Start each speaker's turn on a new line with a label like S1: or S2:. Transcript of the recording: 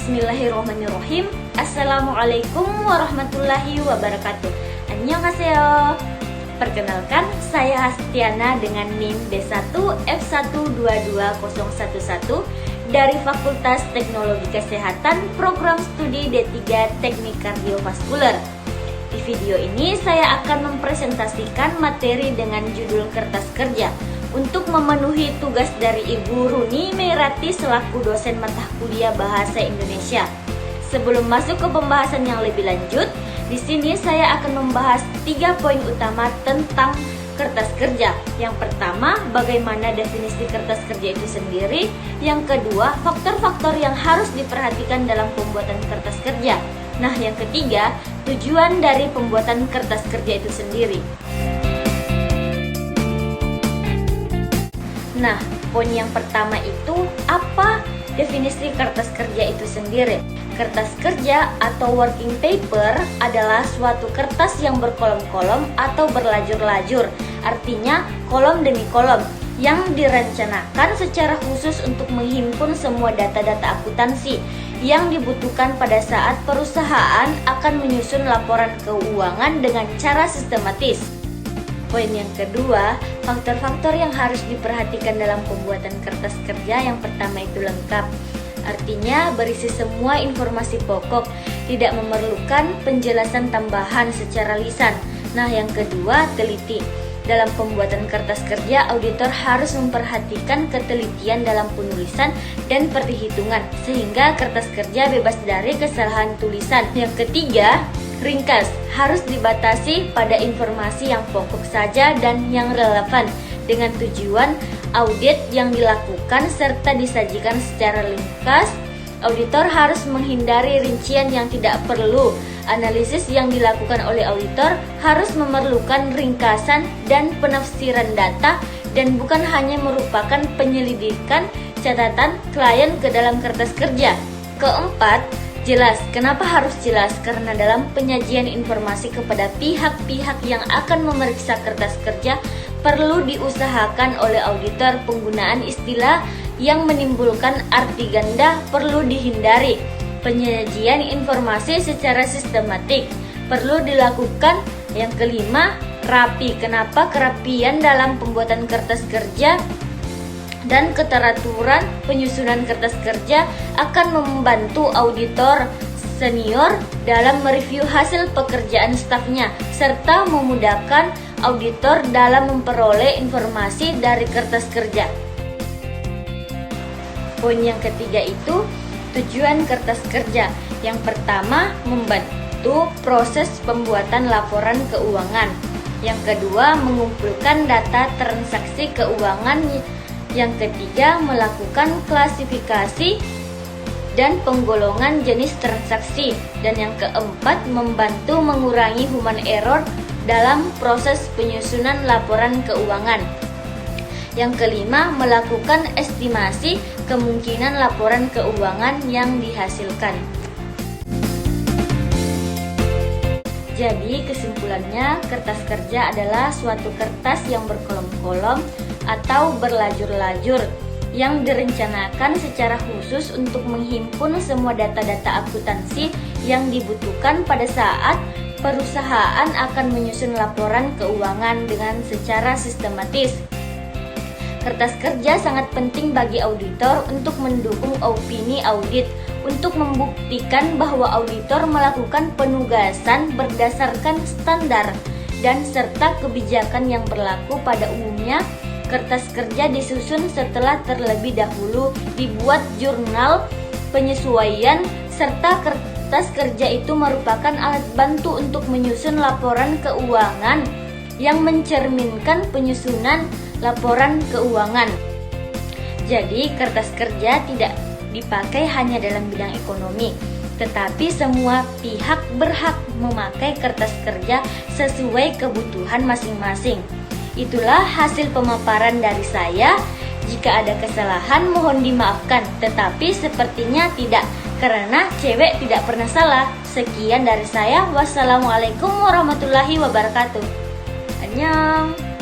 S1: Bismillahirrahmanirrahim. Assalamualaikum warahmatullahi wabarakatuh. Annyeonghaseyo. Perkenalkan, saya Hastiana dengan NIM D1F122011 dari Fakultas Teknologi Kesehatan Program Studi D3 Teknik Kardiovaskuler. Di video ini saya akan mempresentasikan materi dengan judul kertas kerja untuk memenuhi tugas dari Ibu Runi Meirati selaku dosen mata kuliah Bahasa Indonesia. Sebelum masuk ke pembahasan yang lebih lanjut, di sini saya akan membahas 3 poin utama tentang kertas kerja. Yang pertama, bagaimana definisi kertas kerja itu sendiri. Yang kedua, faktor-faktor yang harus diperhatikan dalam pembuatan kertas kerja. Nah, yang ketiga, tujuan dari pembuatan kertas kerja itu sendiri. Nah, poin yang pertama itu apa definisi kertas kerja itu sendiri? Kertas kerja atau working paper adalah suatu kertas yang berkolom-kolom atau berlajur-lajur, artinya kolom demi kolom, yang direncanakan secara khusus untuk menghimpun semua data-data akuntansi yang dibutuhkan pada saat perusahaan akan menyusun laporan keuangan dengan cara sistematis. Poin yang kedua, faktor-faktor yang harus diperhatikan dalam pembuatan kertas kerja. Yang pertama itu lengkap, artinya berisi semua informasi pokok, tidak memerlukan penjelasan tambahan secara lisan. Nah, yang kedua, teliti. Dalam pembuatan kertas kerja, auditor harus memperhatikan ketelitian dalam penulisan dan perhitungan, sehingga kertas kerja bebas dari kesalahan tulisan. Yang ketiga, ringkas, harus dibatasi pada informasi yang pokok saja dan yang relevan dengan tujuan audit yang dilakukan serta disajikan secara ringkas. Auditor harus menghindari rincian yang tidak perlu. Analisis yang dilakukan oleh auditor harus memerlukan ringkasan dan penafsiran data dan bukan hanya merupakan penyelidikan catatan klien ke dalam kertas kerja. Keempat, jelas. Kenapa harus jelas? Karena dalam penyajian informasi kepada pihak-pihak yang akan memeriksa kertas kerja perlu diusahakan oleh auditor. Penggunaan istilah yang menimbulkan arti ganda perlu dihindari. Penyajian informasi secara sistematik perlu dilakukan. Yang kelima, rapi. Kenapa kerapian dalam pembuatan kertas kerja dan keteraturan penyusunan kertas kerja akan membantu auditor senior dalam mereview hasil pekerjaan stafnya serta memudahkan auditor dalam memperoleh informasi dari kertas kerja. Poin yang ketiga itu tujuan kertas kerja. Yang pertama, membantu proses pembuatan laporan keuangan. Yang kedua, mengumpulkan data transaksi keuangan. Yang ketiga, melakukan klasifikasi dan penggolongan jenis transaksi. Dan yang keempat, membantu mengurangi human error dalam proses penyusunan laporan keuangan. Yang kelima, melakukan estimasi kemungkinan laporan keuangan yang dihasilkan. Jadi kesimpulannya, kertas kerja adalah suatu kertas yang berkolom-kolom atau berlajur-lajur yang direncanakan secara khusus untuk menghimpun semua data-data akuntansi yang dibutuhkan pada saat perusahaan akan menyusun laporan keuangan dengan secara sistematis. Kertas kerja sangat penting bagi auditor untuk mendukung opini audit, untuk membuktikan bahwa auditor melakukan penugasan berdasarkan standar dan serta kebijakan yang berlaku. Pada umumnya, kertas kerja disusun setelah terlebih dahulu dibuat jurnal penyesuaian, serta kertas kerja itu merupakan alat bantu untuk menyusun laporan keuangan yang mencerminkan penyusunan laporan keuangan. Jadi, kertas kerja tidak dipakai hanya dalam bidang ekonomi, tetapi semua pihak berhak memakai kertas kerja sesuai kebutuhan masing-masing. Itulah hasil pemaparan dari saya. Jika ada kesalahan mohon dimaafkan, tetapi sepertinya tidak, karena cewek tidak pernah salah. Sekian dari saya. Wassalamualaikum warahmatullahi wabarakatuh. Annyeong.